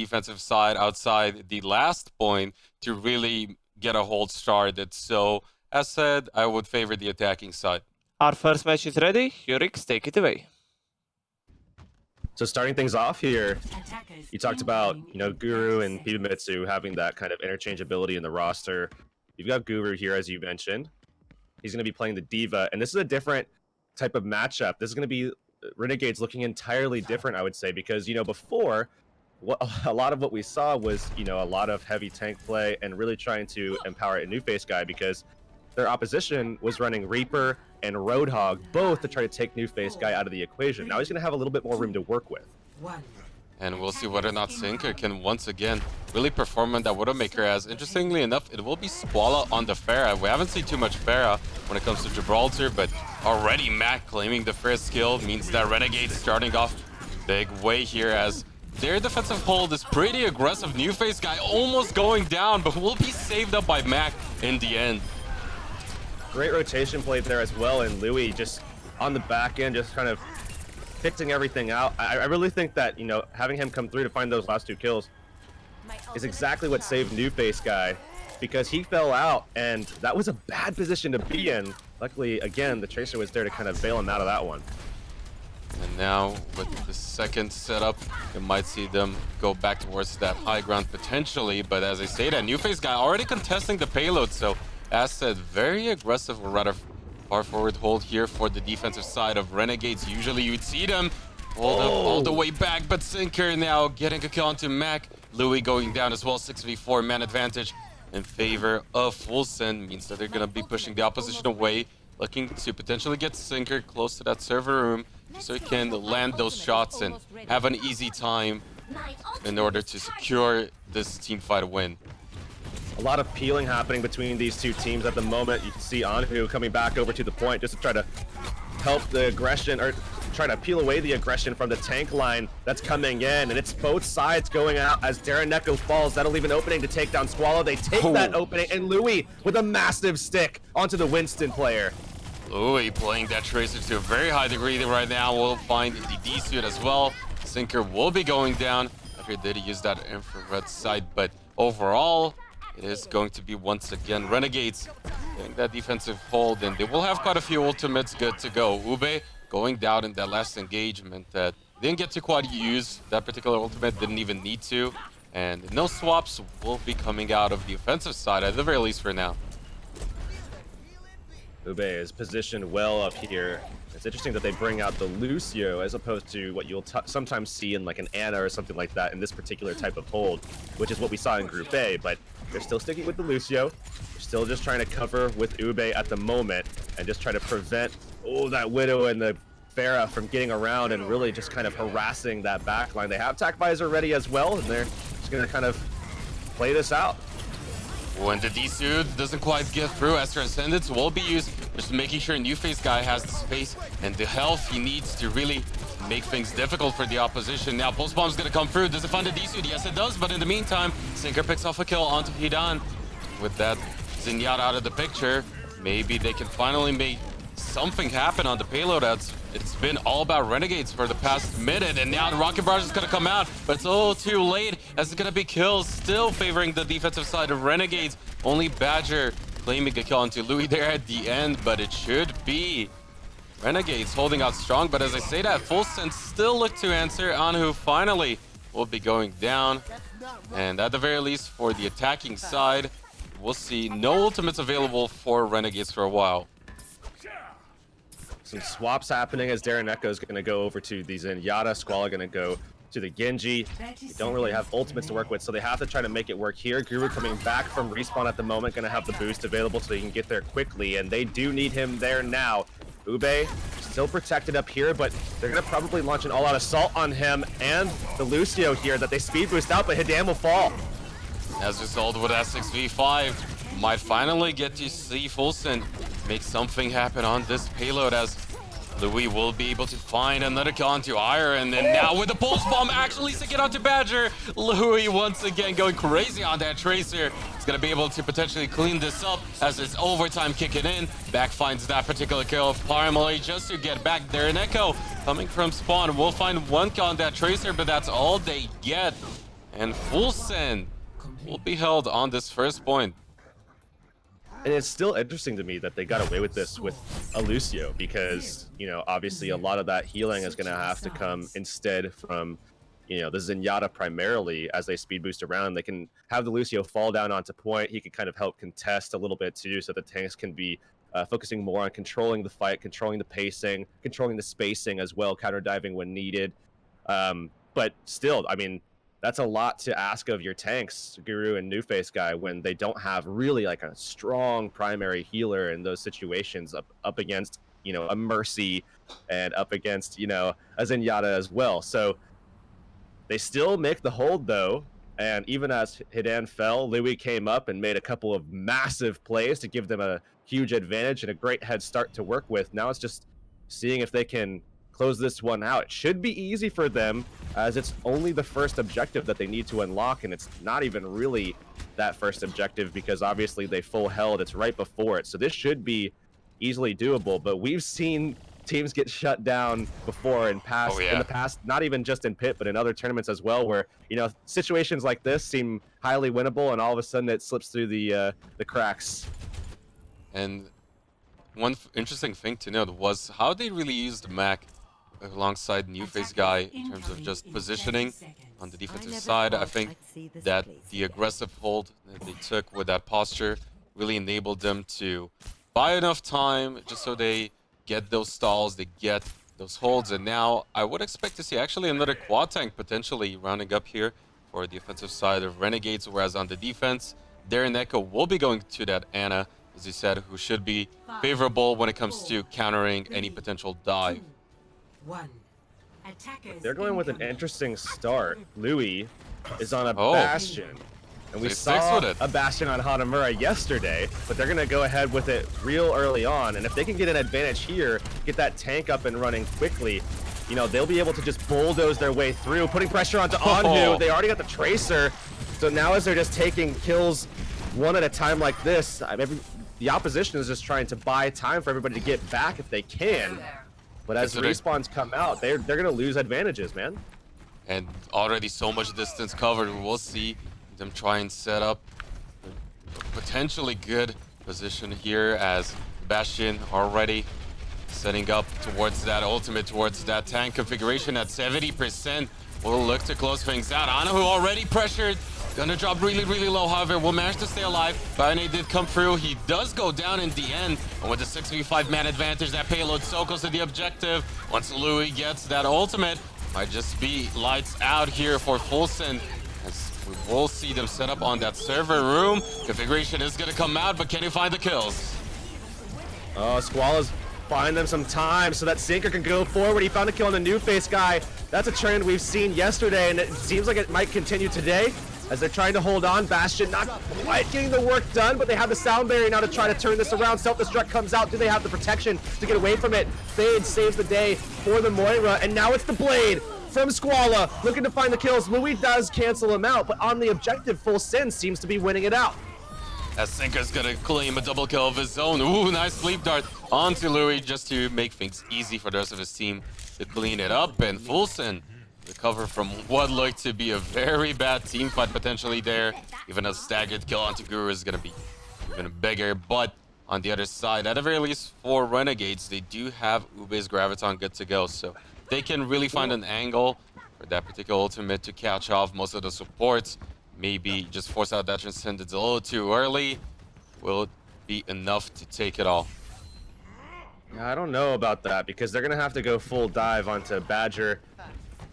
defensive side outside the last point to really get a hold started. So, as said, I would favor the attacking side. Our first match is ready. Yurix, take it away. So starting things off here, you talked about, Guru and Pibamitsu having that kind of interchangeability in the roster. You've got Guru here, as you mentioned. He's going to be playing the Diva, and this is a different type of matchup. This is going to be Renegades looking entirely different, I would say, because, before, a lot of what we saw was, a lot of heavy tank play and really trying to empower a new face guy because their opposition was running Reaper and Roadhog, both to try to take new face guy out of the equation. Now he's going to have a little bit more room to work with. And we'll see whether or not Sinker can once again really perform on that Widowmaker, as interestingly enough, it will be Squall on the Pharah. We haven't seen too much Pharah when it comes to Gibraltar, but already Mac claiming the first skill means that Renegades starting off big way here, as their defensive hold is pretty aggressive. New face guy almost going down, but will be saved up by Mac in the end. Great rotation play there as well, and Louis just on the back end, just kind of fixing everything out. I really think that, having him come through to find those last 2 kills is exactly what saved New Face Guy, because he fell out, and that was a bad position to be in. Luckily, again, the Tracer was there to kind of bail him out of that one. And now, with the second setup, you might see them go back towards that high ground potentially, but as I say that, New Face Guy already contesting the payload, so as said, very aggressive, or rather far forward hold here for the defensive side of Renegades. Usually you'd see them hold up all the way back, but Sinker now getting a kill onto Mac. Louis going down as well, 6v4 man advantage in favor of Fulson. Means that they're going to be pushing the opposition away, looking to potentially get Sinker close to that server room so he can land those shots and have an easy time in order to secure this team fight win. A lot of peeling happening between these two teams at the moment. You can see Anhu coming back over to the point just to try to help the aggression, or try to peel away the aggression from the tank line that's coming in. And it's both sides going out as Darren Neko falls. That'll leave an opening to take down Squall. They take that opening, and Louis with a massive stick onto the Winston player. Louis playing that Tracer to a very high degree right now. We'll find the D-suit as well. Sinker will be going down. After did he use that infrared sight, but overall, it is going to be once again Renegades getting that defensive hold, and they will have quite a few ultimates good to go. Ube going down in that last engagement that didn't get to quite use that particular ultimate, didn't even need to, and no swaps will be coming out of the offensive side at the very least for now. Ube is positioned well up here. It's interesting that they bring out the Lucio as opposed to what you'll sometimes see in like an Ana or something like that in this particular type of hold, which is what we saw in Group A, but they're still sticking with the Lucio. They're still just trying to cover with Ube at the moment and just try to prevent that Widow and the Pharah from getting around and really just kind of harassing that backline. They have Tac Visor ready as well, and they're just going to kind of play this out. When the D-suit doesn't quite get through, as Transcendence will be used, just making sure New Face Guy has the space and the health he needs to really make things difficult for the opposition. Now, Pulse Bomb's gonna come through. Does it find the D-suit? Yes, it does, but in the meantime, Sinker picks off a kill onto Hidan. With that Zenyatta out of the picture, maybe they can finally make something happen on the payload. It's been all about Renegades for the past minute, and now the Rocket Barrage is gonna come out, but it's a little too late as it's gonna be kills, still favoring the defensive side of Renegades. Only Badger claiming a kill onto Louis there at the end, but it should be Renegades holding out strong. But as I say that, Full Sense still look to answer. Anhu finally will be going down, and at the very least for the attacking side, we'll see no ultimates available for Renegades for a while. Some swaps happening as Darren Neko is going to go over to the Zenyatta. Squall going to go to the Genji. They don't really have ultimates to work with, so they have to try to make it work here. Guru coming back from respawn at the moment, going to have the boost available so he can get there quickly, and they do need him there now. Ube still protected up here, but they're going to probably launch an all-out assault on him and the Lucio here that they speed boost out, but Hidan will fall. As a result, with that 6v5, might finally get to see Fulson make something happen on this payload, as Louis will be able to find another kill onto Iron, and now with the Pulse Bomb actually sticking onto Badger, Louis once again going crazy on that Tracer. He's gonna be able to potentially clean this up as it's overtime kicking in. Back finds that particular kill of Parmalee just to get back there. And Echo coming from spawn will find one kill on that Tracer, but that's all they get. And full send will be held on this first point. And it's still interesting to me that they got away with this with a Lucio because, you know, obviously a lot of that healing is going to have to come instead from, you know, the Zenyatta primarily as they speed boost around. They can have the Lucio fall down onto point. He can kind of help contest a little bit too so the tanks can be focusing more on controlling the fight, controlling the pacing, controlling the spacing as well, counter diving when needed. But still, I mean, that's a lot to ask of your tanks, Guru and New Face guy, when they don't have really like a strong primary healer in those situations up against, you know, a Mercy and up against, you know, a Zenyatta as well. So they still make the hold though. And even as Hidan fell, Louis came up and made a couple of massive plays to give them a huge advantage and a great head start to work with. Now it's just seeing if they can close this one out. It should be easy for them as it's only the first objective that they need to unlock, and it's not even really that first objective because obviously they full held. It's right before it. So this should be easily doable, but we've seen teams get shut down before in the past, not even just in Pit, but in other tournaments as well, where, you know, situations like this seem highly winnable and all of a sudden it slips through the cracks. And one interesting thing to note was how they really used Mac alongside New Face guy in terms of just positioning on the defensive side. I think that the aggressive hold that they took with that posture really enabled them to buy enough time just so they get those stalls, they get those holds, and now I would expect to see actually another quad tank potentially rounding up here for the offensive side of Renegades, whereas on the defense, Darren Echo will be going to that Ana, as you said, who should be favorable when it comes to countering any potential dive. They're going with an interesting start. Louis is on a Bastion. And we saw a Bastion on Hanamura yesterday, but they're going to go ahead with it real early on. And if they can get an advantage here, get that tank up and running quickly, you know, they'll be able to just bulldoze their way through, putting pressure onto Anhu. They already got the Tracer. So now as they're just taking kills one at a time like this, the opposition is just trying to buy time for everybody to get back if they can. But as respawns come out, they're going to lose advantages, man. And already so much distance covered. We'll see them try and set up a potentially good position here as Bastion already setting up towards that ultimate, towards that tank configuration at 70%. We'll look to close things out. Ana, who already pressured, gonna drop really, really low, however, will manage to stay alive. Bayane did come through. He does go down in the end. And with the 6v5 man advantage, that payload so close to the objective. Once Louis gets that ultimate, might just be lights out here for Fulson. As we will see them set up on that server room. Configuration is gonna come out, but can he find the kills? Oh, Squall's buying them some time so that Sinker can go forward. He found a kill on the New Face guy. That's a trend we've seen yesterday, and it seems like it might continue today as they're trying to hold on. Bastion not quite getting the work done, but they have the sound barrier now to try to turn this around. Self-destruct comes out. Do they have the protection to get away from it? Fade saves the day for the Moira, and now it's the Blade from Squalla looking to find the kills. Louis does cancel him out, but on the objective, Full Sin seems to be winning it out. As Sinker's gonna claim a double kill of his own. Ooh, nice sleep dart onto Louis just to make things easy for the rest of his team to clean it up. And Fulson recover from what looked to be a very bad team fight potentially there. Even a staggered kill onto Guru is gonna be even bigger. But on the other side, at the very least for Renegades, they do have Ube's Graviton good to go. So they can really find an angle for that particular ultimate to catch off most of the supports. Maybe just force out that Transcendence a little too early. Will it be enough to take it all? I don't know about that because they're going to have to go full dive onto Badger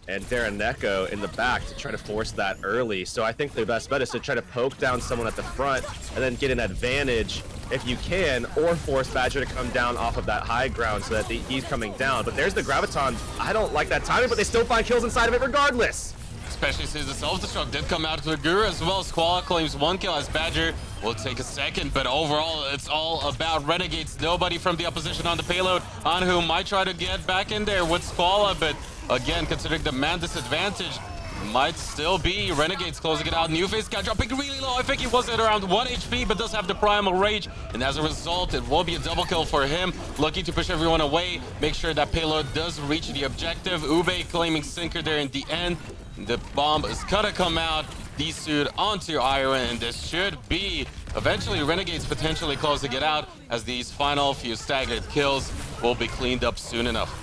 and Darren Neko in the back to try to force that early. So I think the best bet is to try to poke down someone at the front and then get an advantage if you can, or force Badger to come down off of that high ground so that he's coming down. But there's the Graviton. I don't like that timing, but they still find kills inside of it regardless. Especially since the self-destruct did come out to the Guru as well. Squall claims one kill as Badger will take a second, but overall it's all about Renegades. Nobody from the opposition on the payload. Anhu might try to get back in there with Squalla, but again, considering the man disadvantage, might still be Renegades closing it out. New Face guy dropping really low. I think he was at around 1 HP, but does have the Primal Rage, and as a result, it will be a double kill for him. Looking to push everyone away, make sure that payload does reach the objective. Ube claiming Sinker there in the end. The bomb is gonna come out, D-Suit onto Iron, and this should be eventually Renegades potentially closing it out, as these final few staggered kills will be cleaned up soon enough.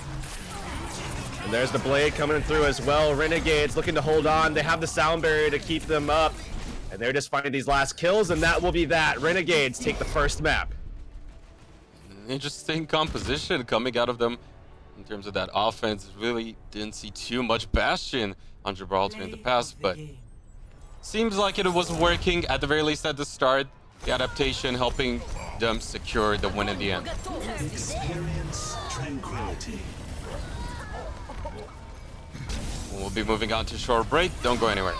And there's the blade coming through as well. Renegades looking to hold on. They have the sound barrier to keep them up. And they're just finding these last kills, and that will be that. Renegades take the first map. Interesting composition coming out of them in terms of that offense. Really didn't see too much Bastion on Gibraltar in the past, but seems like it was working at the very least at the start. The adaptation helping them secure the win in the end. Experience tranquility. We'll be moving on to short break. Don't go anywhere.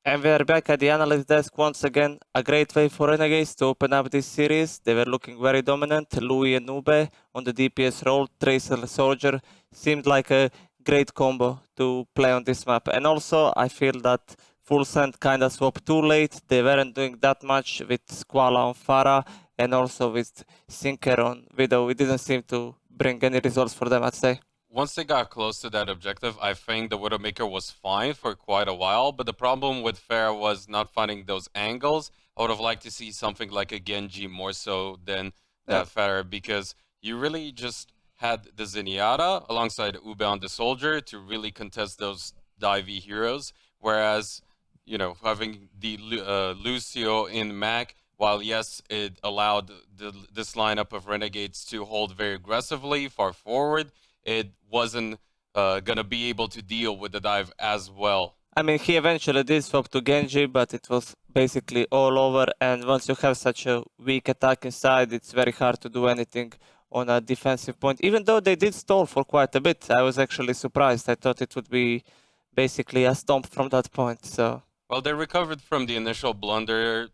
And we are back at the analyst desk once again. A great way for Renegades to open up this series. They were looking very dominant. Louis and Nube on the DPS role. Tracer Soldier seemed like a great combo to play on this map. And also, I feel that Full Send kinda swapped too late. They weren't doing that much with Squala on Pharah and also with Sinker on Widow. It didn't seem to bring any results for them, I'd say. Once they got close to that objective, I think the Widowmaker was fine for quite a while, but the problem with Pharah was not finding those angles. I would have liked to see something like a Genji more so than that Pharah, because you really just had the Zenyatta alongside Ube on the Soldier to really contest those divey heroes, whereas, you know, having the Lucio in Mac, while yes, it allowed this lineup of Renegades to hold very aggressively far forward, it wasn't gonna be able to deal with the dive as well. I mean, he eventually did swap to Genji, but it was basically all over. And once you have such a weak attack inside, it's very hard to do anything on a defensive point. Even though they did stall for quite a bit, I was actually surprised. I thought it would be basically a stomp from that point. So, well, they recovered from the initial blunder.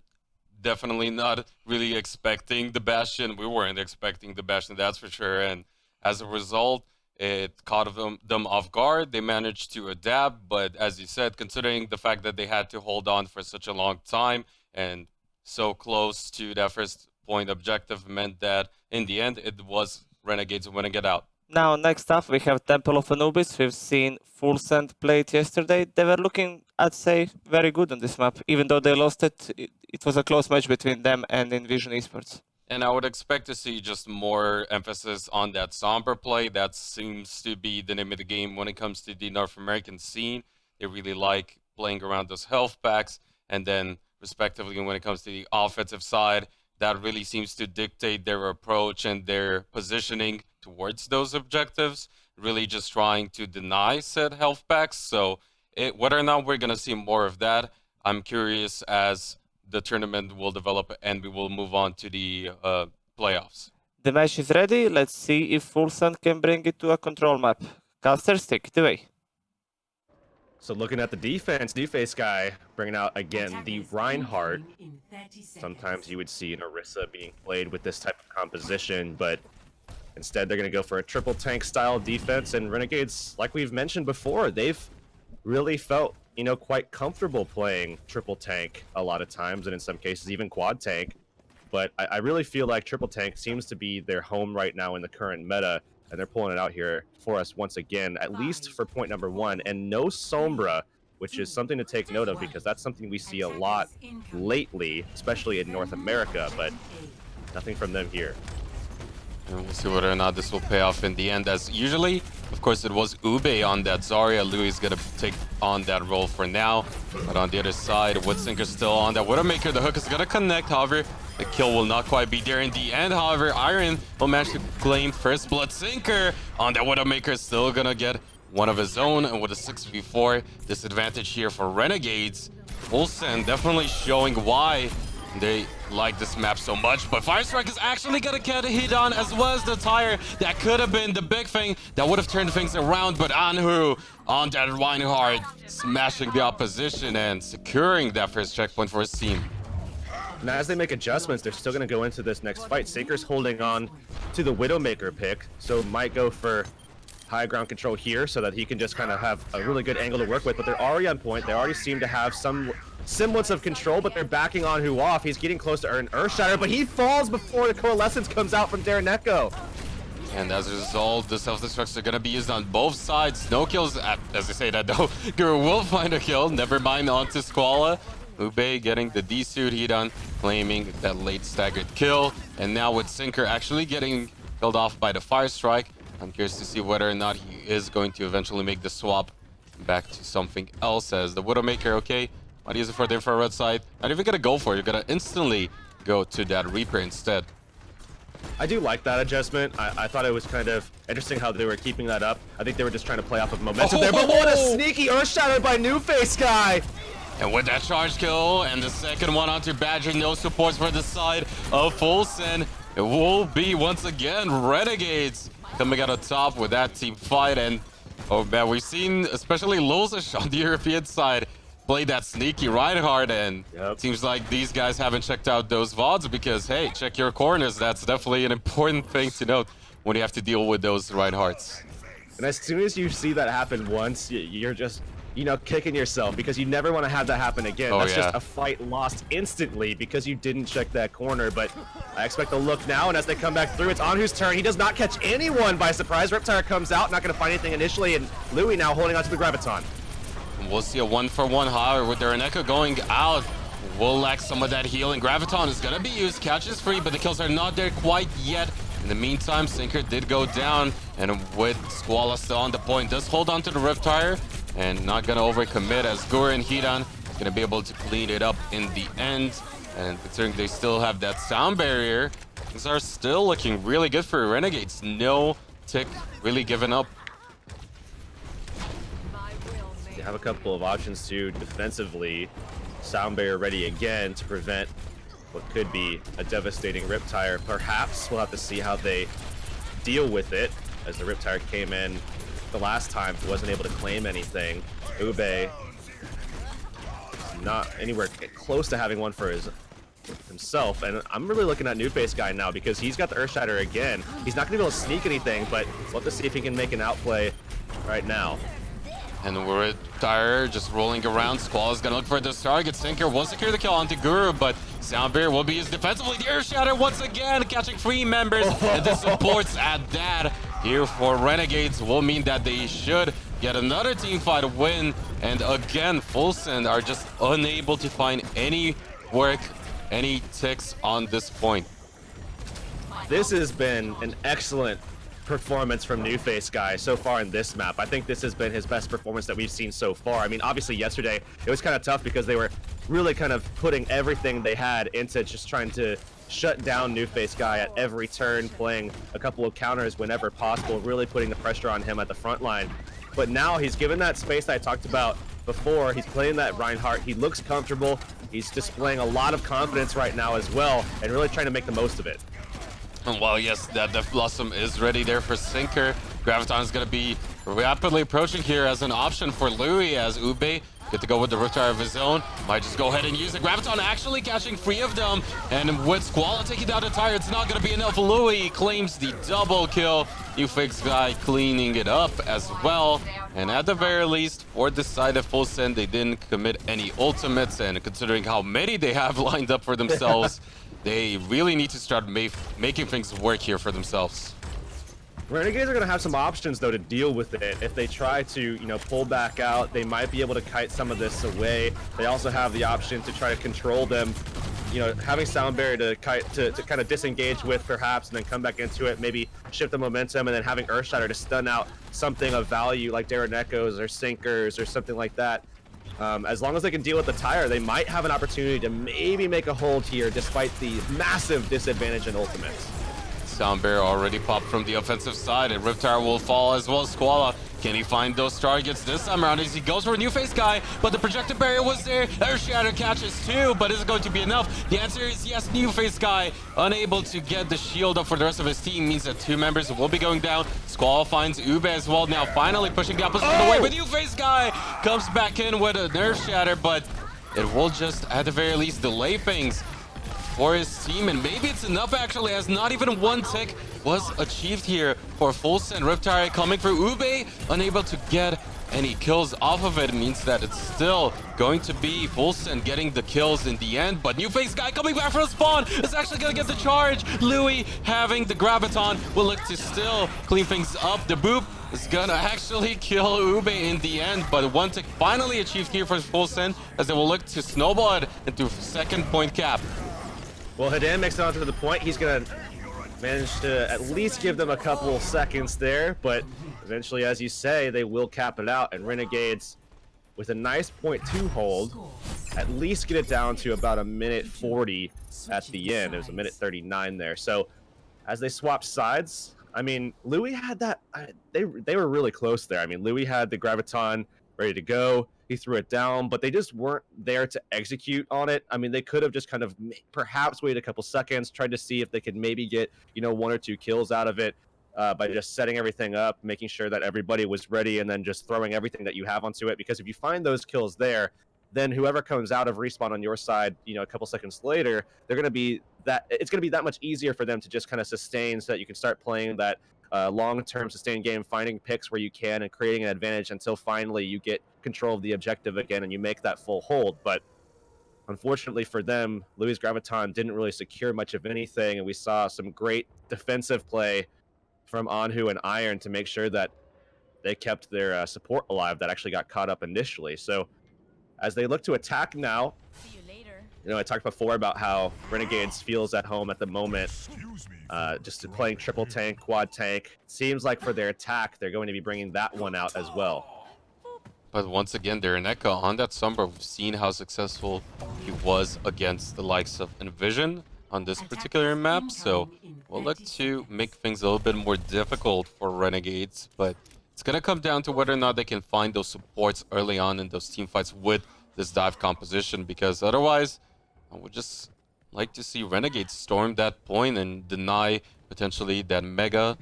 Definitely not really expecting the Bastion. We weren't expecting the Bastion, that's for sure. And as a result, It caught them off guard. They managed to adapt, but as you said, considering the fact that they had to hold on for such a long time and so close to that first point objective meant that in the end it was Renegades winning it out. Now, next up, we have Temple of Anubis. We've seen Full Send play it yesterday. They were looking, I'd say, very good on this map. Even though they lost it, it was a close match between them and Envision Esports. And I would expect to see just more emphasis on that somber play. That seems to be the name of the game when it comes to the North American scene. They really like playing around those health packs. And then, respectively, when it comes to the offensive side, that really seems to dictate their approach and their positioning towards those objectives, really just trying to deny said health packs. So whether or not we're going to see more of that, I'm curious as the tournament will develop and we will move on to the playoffs. The match is ready. Let's see if Full Send can bring it to a control map. Casters, take it away. So looking at the defense, New Face guy bringing out again the Reinhardt. Sometimes you would see an Orisa being played with this type of composition, but instead they're going to go for a triple tank style defense. And Renegades, like we've mentioned before, they've really felt, you know, quite comfortable playing triple tank a lot of times, and in some cases even quad tank. But I really feel like triple tank seems to be their home right now in the current meta, and they're pulling it out here for us once again, at least for point number 1. And no Sombra, which is something to take note of because that's something we see a lot lately, especially in North America, but nothing from them here. And we'll see whether or not this will pay off in the end. As usually, of course, it was Ube on that Zarya. Louis is going to take on that role for now. But on the other side, Woodsinker's still on that Widowmaker. The hook is going to connect, however, the kill will not quite be there in the end. However, Iron will manage to claim first blood. Sinker on that Widowmaker is still going to get one of his own. And with a 6v4 disadvantage here for Renegades, Olsen definitely showing why they like this map so much, but Firestrike is actually gonna get a hit on, as well as the tire. That could have been the big thing that would have turned things around, but Anhu on that Reinhardt, smashing the opposition and securing that first checkpoint for his team. Now, as they make adjustments, they're still going to go into this next fight. Sinker's holding on to the Widowmaker pick, so might go for high ground control here so that he can just kind of have a really good angle to work with. But they're already on point. They already seem to have some semblance of control, but they're backing on Hu off. He's getting close to an Earthshatter, but he falls before the Coalescence comes out from Darren. And as a result, the self-destructs are going to be used on both sides. No kills, as I say that though. Guru will find a kill, never mind onto Squala. Ube getting the D-suit heat on, claiming that late staggered kill. And now with Sinker actually getting killed off by the Firestrike, I'm curious to see whether or not he is going to eventually make the swap back to something else. As the Widowmaker, okay, might use it for the infrared side. Not even gonna go for it, you're gonna instantly go to that Reaper instead. I do like that adjustment. I thought it was kind of interesting how they were keeping that up. I think they were just trying to play off of momentum there, but what a sneaky Earthshatter by New Face guy! And with that charge kill and the second one onto Badger, no supports for the side of Full Send. It will be once again Renegades coming out on top with that team fight. And oh man, we've seen especially Losish on the European side play that sneaky Reinhardt, and seems like these guys haven't checked out those VODs because, hey, check your corners. That's definitely an important thing to note when you have to deal with those Reinhardts. And as soon as you see that happen once, you're just, you know, kicking yourself because you never want to have that happen again. That's just a fight lost instantly because you didn't check that corner. But I expect a look now, and as they come back through, it's Anhu's turn. He does not catch anyone by surprise. Reptire comes out, not going to find anything initially, and Louis now holding on to the Graviton. We'll see a 1-for-1, however, with their Reneka going out. Will lack some of that healing. Graviton is going to be used, catches free, but the kills are not there quite yet. In the meantime, Sinker did go down, and with Squala still on the point, does hold on to the Reptire, and not going to overcommit as Guru and Hidan going to be able to clean it up in the end. And considering they still have that sound barrier, things are still looking really good for Renegades. No tick really giving up. They have a couple of options too defensively. Sound barrier ready again to prevent what could be a devastating Riptire. Perhaps we'll have to see how they deal with it, as the Riptire came in the last time, wasn't able to claim anything. Ube not anywhere close to having one for his himself. And I'm really looking at New Face Guy now because he's got the Earthshatter again. He's not going to be able to sneak anything, but we'll have to see if he can make an outplay right now. And we're just rolling around. Squall is gonna look for this target. Sinker will secure the kill onto Guru, but Soundbear will be used defensively. The Earthshatter once again catching 3 members, and the supports at that here for Renegades will mean that they should get another team fight win. And again, Full Send are just unable to find any work, any ticks on this point. This has been an excellent performance from New Face Guy so far in this map. I think this has been his best performance that we've seen so far. I mean, obviously yesterday it was kind of tough because they were really kind of putting everything they had into just trying to shut down New Face Guy at every turn, playing a couple of counters whenever possible, really putting the pressure on him at the front line. But now he's given that space that I talked about before. He's playing that Reinhardt. He looks comfortable. He's displaying a lot of confidence right now as well, and really trying to make the most of it. Well, yes, that Death Blossom is ready there for Sinker. Graviton is going to be rapidly approaching here as an option for Louis, as Ube get to go with the Riptide of his own. Might just go ahead and use it. Graviton actually catching 3 of them, and with Squall taking down the tire, it's not going to be enough. Louis claims the double kill. New Face Guy cleaning it up as well. And at the very least, for this side of Full Send, they didn't commit any ultimates, and considering how many they have lined up for themselves, they really need to start making things work here for themselves. Renegades are going to have some options, though, to deal with it. If they try to, pull back out, they might be able to kite some of this away. They also have the option to try to control them. Having Sound Barrier to kind of disengage with, perhaps, and then come back into it, maybe shift the momentum, and then having Earthshatter to stun out something of value like Darren Echoes or Sinkers or something like that. As long as they can deal with the tire, they might have an opportunity to maybe make a hold here despite the massive disadvantage in ultimates. Sound Bear already popped from the offensive side, and Riptire will fall as well as Squall. Can he find those targets this time around as he goes for a New Face Guy, but the projected barrier was there. Earthshatter catches 2, but is it going to be enough? The answer is yes. New Face Guy unable to get the shield up for the rest of his team means that 2 members will be going down. Squall finds Ube as well, now finally pushing the opposite way, but New Face Guy comes back in with an Earthshatter, but it will just at the very least delay things for his team, and maybe it's enough actually, as not even 1 tick was achieved here for Full Send. Riptire coming for Ube, unable to get any kills off of it. It means that it's still going to be Full Send getting the kills in the end, but New Face Guy coming back from spawn is actually going to get the charge. Louis having the Graviton will look to still clean things up. The boop is gonna actually kill Ube in the end, but 1 tick finally achieved here for Full Send, as they will look to snowball it into 2nd point cap. Well, Hadan makes it onto the point. He's going to manage to at least give them a couple seconds there, but eventually, as you say, they will cap it out, and Renegades, with a nice .2 hold, at least get it down to about 1:40 at the end. It was 1:39 there. So as they swap sides, I mean, Louis had that, they were really close there. I mean, Louis had the Graviton ready to go. He threw it down, but they just weren't there to execute on it. I mean, they could have just kind of perhaps waited a couple seconds, tried to see if they could maybe get, 1 or 2 kills out of it by just setting everything up, making sure that everybody was ready, and then just throwing everything that you have onto it. Because if you find those kills there, then whoever comes out of respawn on your side, a couple seconds later, it's going to be that much easier for them to just kind of sustain, so that you can start playing that long-term sustained game, finding picks where you can and creating an advantage until finally you get control of the objective again and you make that full hold. But unfortunately for them, Louis' Graviton didn't really secure much of anything, and we saw some great defensive play from Anhu and Iron to make sure that they kept their support alive that actually got caught up initially. So as they look to attack now, I talked before about how Renegades feels at home at the moment, just playing triple tank, quad tank. Seems like for their attack, they're going to be bringing that one out as well. But once again, Darren Echo on that Sombra, we've seen how successful he was against the likes of Envision on this particular map. So we'll look to make things a little bit more difficult for Renegades, but it's going to come down to whether or not they can find those supports early on in those team fights with this dive composition, because otherwise, I would just like to see Renegades storm that point and deny potentially that Mega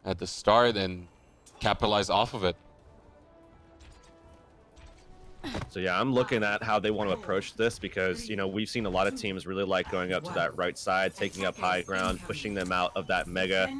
at the start and capitalize off of it. So yeah, I'm looking at how they want to approach this because, you know, we've seen a lot of teams really like going up to that right side, taking up high ground, pushing them out of that mega,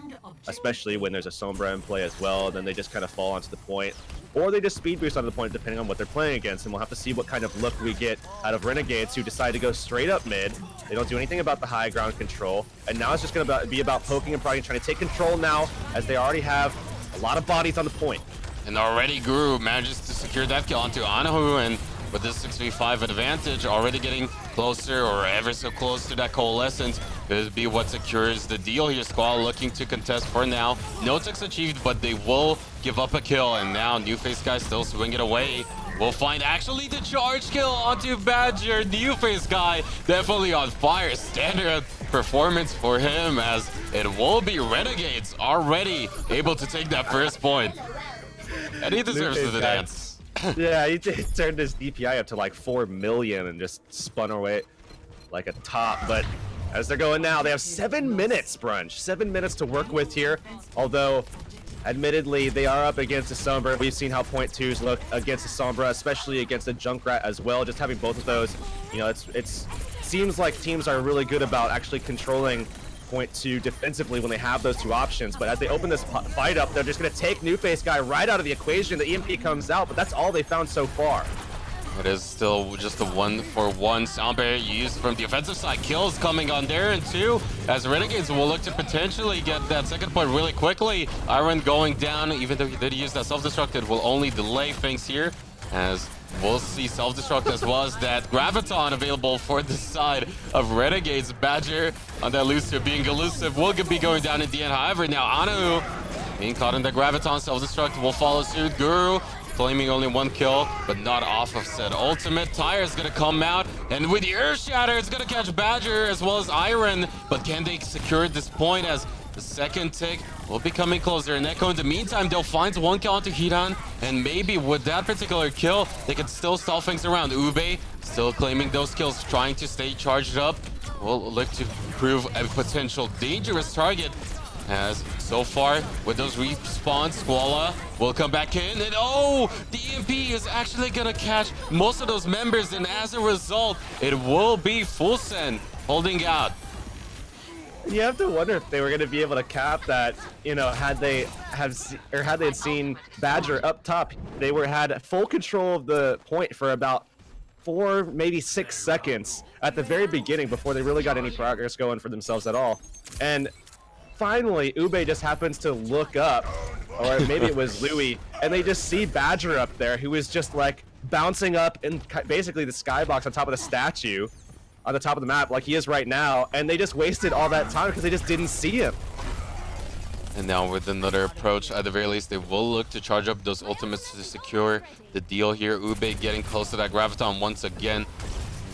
especially when there's a Sombra in play as well. Then they just kind of fall onto the point, or they just speed boost onto the point depending on what they're playing against. And we'll have to see what kind of look we get out of Renegades, who decide to go straight up mid. They don't do anything about the high ground control. And now it's just going to be about poking and prodding, trying to take control now, as they already have a lot of bodies on the point. And already Guru manages to secure that kill onto Anahu, and with this 6v5 advantage, already getting closer or ever so close to that coalescence, could be what secures the deal here. Squall looking to contest for now. No ticks achieved, but they will give up a kill, and now New Face Guy still swing it away. We'll find actually the charge kill onto Badger. New Face Guy definitely on fire. Standard performance for him, as it will be Renegades already able to take that first point. And he deserves the dance. Yeah, he turned his DPI up to like 4 million and just spun away like a top. But as they're going now, they have 7 minutes, Brunch. 7 minutes to work with here. Although, admittedly, they are up against a Sombra. We've seen how point twos look against a Sombra, especially against a Junkrat as well. Just having both of those, you know, it seems like teams are really good about actually controlling point two defensively when they have those two options. But as they open this fight up, they're just going to take New Face Guy right out of the equation. The EMP comes out, but that's all they found so far. It is still just a 1-for-1 sound barrier used from the offensive side. Kills coming on there, and two, as Renegades will look to potentially get that second point really quickly. Iron going down, even though he did use that self-destruct, it will only delay things here, as we'll see self-destruct as well as that Graviton available for the side of Renegades. Badger on that loose to being elusive will be going down in the end. However, now Anu being caught in the Graviton. Self-destruct will follow suit. Guru claiming only 1 kill, but not off of said ultimate. Tire is going to come out, and with the Earth Shatter, it's going to catch Badger as well as Iron. But can they secure this point, as the second tick will be coming closer? And Echo, in the meantime, they'll find 1 kill onto Hidan, and maybe with that particular kill, they can still stall things around. Ube still claiming those kills, trying to stay charged up. Will look to prove a potential dangerous target, as so far with those respawns, Squalla will come back in, and oh, the EMP is actually gonna catch most of those members, and as a result, it will be Full Send holding out. You have to wonder if they were going to be able to cap that, you know, had they had seen Badger up top. They had full control of the point for about 4, maybe 6 seconds at the very beginning before they really got any progress going for themselves at all. And finally, Ube just happens to look up, or maybe it was Louis, and they just see Badger up there, who is just like bouncing up in basically the skybox on top of the statue on the top of the map like he is right now, and they just wasted all that time because they just didn't see him. And now with another approach, at the very least, they will look to charge up those ultimates to secure the deal here. Ube getting close to that Graviton once again.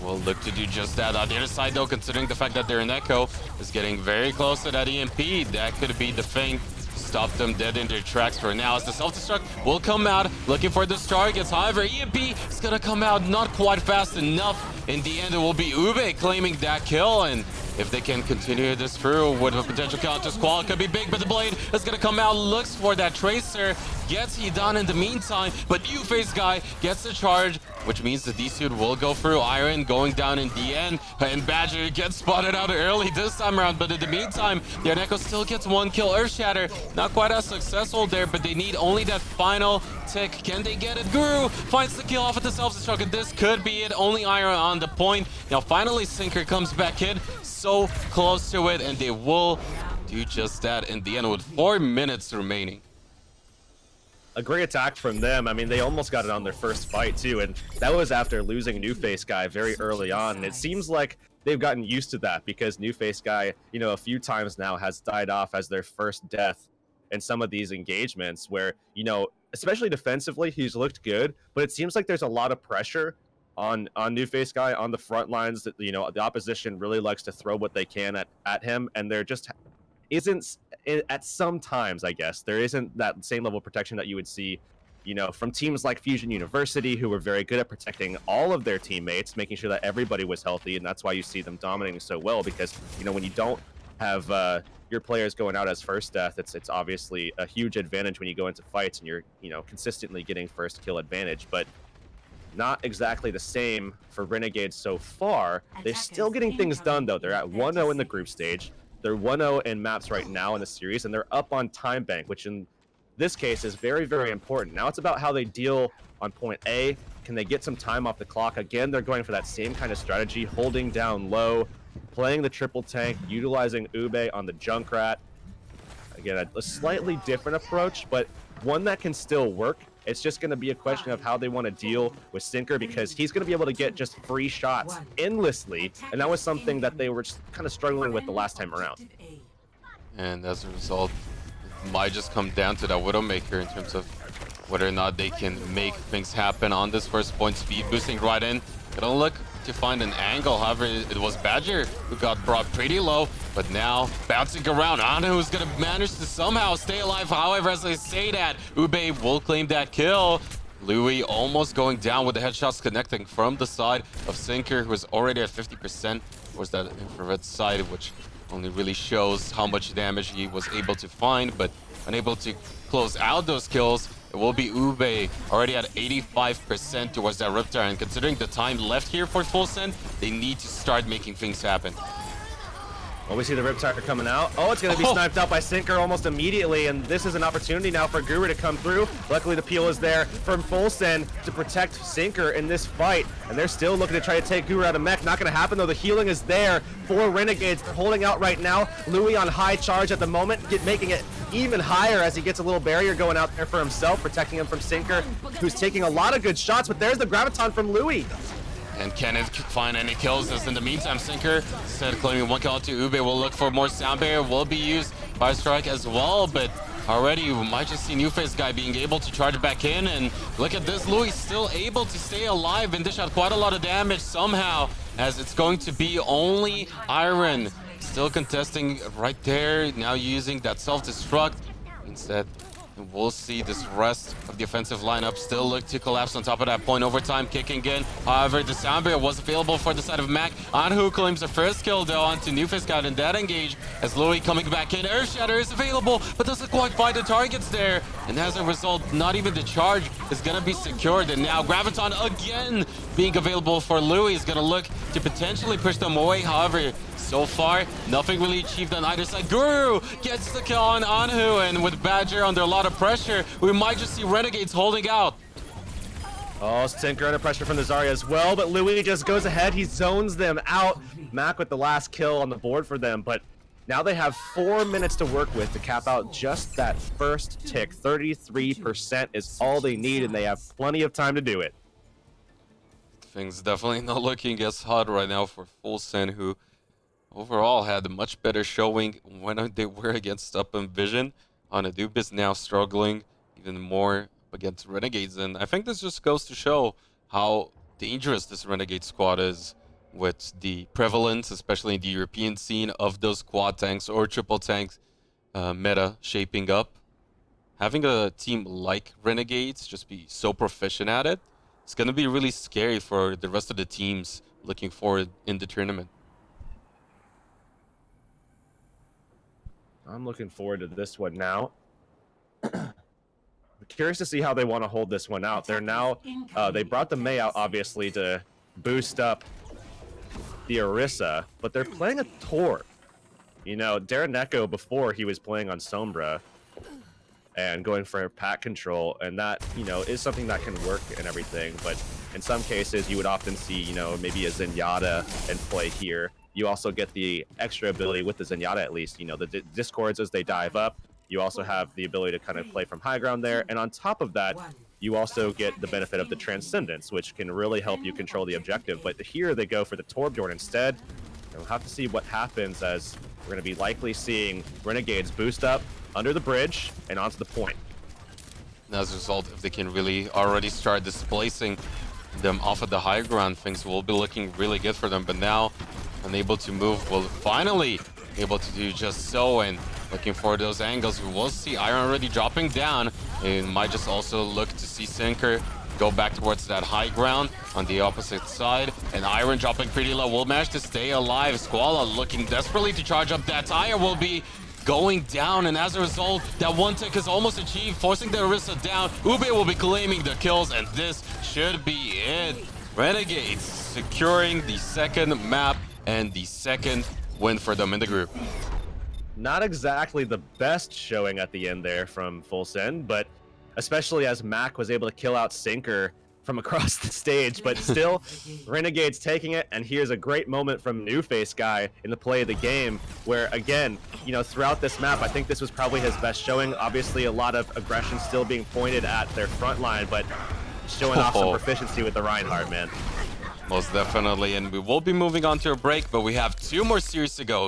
Will look to do just that. On the other side, though, considering the fact that they're in Echo, is getting very close to that EMP. That could be the thing. Stop them dead in their tracks for now, as the self-destruct will come out looking for those targets. However, EMP is gonna come out not quite fast enough. In the end, it will be Ube claiming that kill, and if they can continue this through with a potential counter Squall, it could be big, but the blade is gonna come out, looks for that Tracer, gets he done in the meantime, but New Face Guy gets the charge, which means the D-Suit will go through. Iron going down in the end, and Badger gets spotted out early this time around, but in the meantime, the Echo still gets 1 kill. Earth Shatter, not quite as successful there, but they need only that final tick. Can they get it? Guru finds the kill off of the self-destruct, and this could be it. Only Iron on the point. Now finally Sinker comes back in, so close to it, and they will do just that in the end with 4 minutes remaining. A great attack from them. I mean, they almost got it on their first fight too, and that was after losing New Face Guy very early on. And it seems like they've gotten used to that, because New Face Guy, you know, a few times now has died off as their first death in some of these engagements where, you know, especially defensively, he's looked good, but it seems like there's a lot of pressure on New Face Guy on the front lines. That, you know, the opposition really likes to throw what they can at him, and there just isn't, at some times, I guess, there isn't that same level of protection that you would see, you know, from teams like Fusion University, who were very good at protecting all of their teammates, making sure that everybody was healthy, and that's why you see them dominating so well, because, you know, when you don't have your players going out as first death, it's obviously a huge advantage when you go into fights and you're, you know, consistently getting first kill advantage. But not exactly the same for Renegades so far. They're still getting things done, though. They're at 1-0 in the group stage. They're 1-0 in maps right now in the series, and they're up on time bank, which in this case is very, very important. Now it's about how they deal on point A. Can they get some time off the clock? Again, they're going for that same kind of strategy, holding down low, playing the triple tank, utilizing Ube on the Junkrat. Again, a slightly different approach, but one that can still work. It's just going to be a question of how they want to deal with Sinker, because he's going to be able to get just free shots endlessly, and that was something that they were kind of struggling with the last time around. And as a result, it might just come down to that Widowmaker in terms of whether or not they can make things happen on this first point. Speed boosting right in. Gonna look to find an angle. However, it was Badger who got brought pretty low, but now bouncing around. Anu is gonna manage to somehow stay alive. However, as I say that, Ube will claim that kill. Louis almost going down with the headshots connecting from the side of Sinker, who is already at 50% towards that infrared side, which only really shows how much damage he was able to find, but unable to close out those kills. It will be Ube already at 85% towards that Riptide, and considering the time left here for full send, they need to start making things happen. Well, we see the Riptide coming out. Oh, it's going to be sniped out by Sinker almost immediately, and this is an opportunity now for Guru to come through. Luckily, the peel is there from full send to protect Sinker in this fight, and they're still looking to try to take Guru out of mech. Not going to happen, though. The healing is there for Renegades. They're holding out right now. Louis on high charge at the moment, making it even higher as he gets a little barrier going out there for himself, protecting him from Sinker, who's taking a lot of good shots, but there's the Graviton from Louis. And can it find any kills? As in the meantime, Sinker, instead of claiming one kill to Ube, will look for more sound barrier. Will be used by Strike as well, but already we might just see Newface guy being able to charge back in. And look at this, Louis still able to stay alive and dish out quite a lot of damage somehow, as it's going to be only Iron still contesting right there, now using that self-destruct instead. And we'll see this rest of the offensive lineup still look to collapse on top of that point. Overtime kicking in. However, the sound barrier was available for the side of Mac. Anhu claims the first kill though onto Newface Scout in that engage as Louis coming back in. Earth Shatter is available, but doesn't quite find the targets there. And as a result, not even the charge is gonna be secured. And now Graviton again being available for Louis is gonna look to potentially push them away. However, so far, nothing really achieved on either side. Guru gets the kill on Anhu, and with Badger under a lot of pressure, we might just see Renegades holding out. Oh, Sinker under pressure from the Zarya as well, but Louis just goes ahead. He zones them out. Mac with the last kill on the board for them, but now they have 4 minutes to work with to cap out just that first tick. 33% is all they need, and they have plenty of time to do it. Things definitely not looking as hot right now for Fulsen, who overall had a much better showing when they were against Up and Vision. Anadub is now struggling even more against Renegades, and I think this just goes to show how dangerous this Renegade squad is with the prevalence, especially in the European scene, of those quad tanks or triple tanks meta shaping up. Having a team like Renegades just be so proficient at it, it's going to be really scary for the rest of the teams looking forward in the tournament. I'm looking forward to this one now. I'm curious to see how they want to hold this one out. They're now, they brought the Mei out, obviously, to boost up the Orisa, but they're playing a Torb. You know, Darren Neko, before he was playing on Sombra and going for pack control, and that, you know, is something that can work and everything, but in some cases, you would often see, you know, maybe a Zenyatta in play here. You also get the extra ability with the Zenyatta, at least, you know, the Discords as they dive up. You also have the ability to kind of play from high ground there. And on top of that, you also get the benefit of the Transcendence, which can really help you control the objective. But here they go for the Torbjorn instead. And we'll have to see what happens, as we're going to be likely seeing Renegades boost up under the bridge and onto the point. And as a result, if they can really already start displacing them off of the high ground, things will be looking really good for them. But now, unable to move, will finally able to do just so, and looking for those angles. We will see Iron already dropping down, and might just also look to see Sinker go back towards that high ground on the opposite side, and Iron dropping pretty low will manage to stay alive. Squala looking desperately to charge up that tire, will be going down, and as a result, that one tick is almost achieved, forcing the Orisa down. Ube will be claiming the kills, and this should be it. Renegades securing the second map and the second win for them in the group. Not exactly the best showing at the end there from Full Send, but especially as Mac was able to kill out Sinker from across the stage, but still, Renegades taking it, and here's a great moment from New Face Guy in the play of the game, where again, you know, throughout this map, I think this was probably his best showing. Obviously, a lot of aggression still being pointed at their front line, but showing off some proficiency with the Reinhardt, man. Most definitely, and we will be moving on to a break, but we have 2 more series to go.